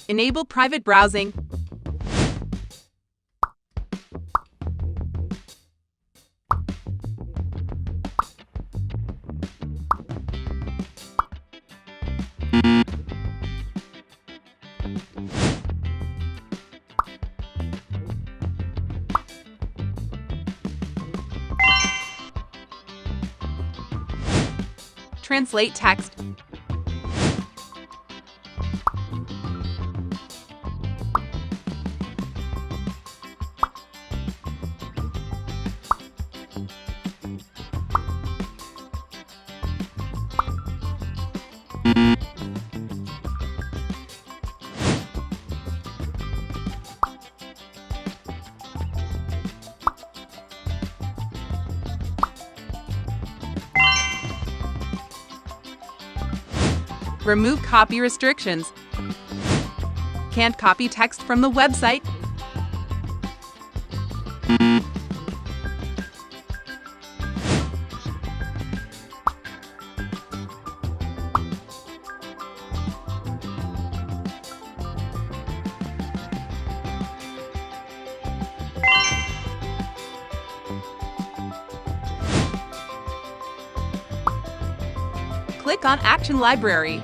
Enable private browsing. Translate text. Remove copy restrictions. Can't copy text from the website. Click on Action Library.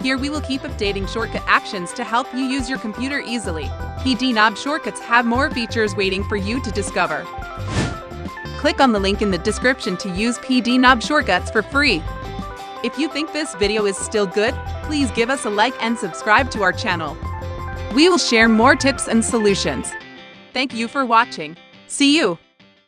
Here we will keep updating shortcut actions to help you use your computer easily. PDNob shortcuts have more features waiting for you to discover. Click on the link in the description to use PDNob shortcuts for free. If you think this video is still good, please give us a like and subscribe to our channel. We will share more tips and solutions. Thank you for watching. See you!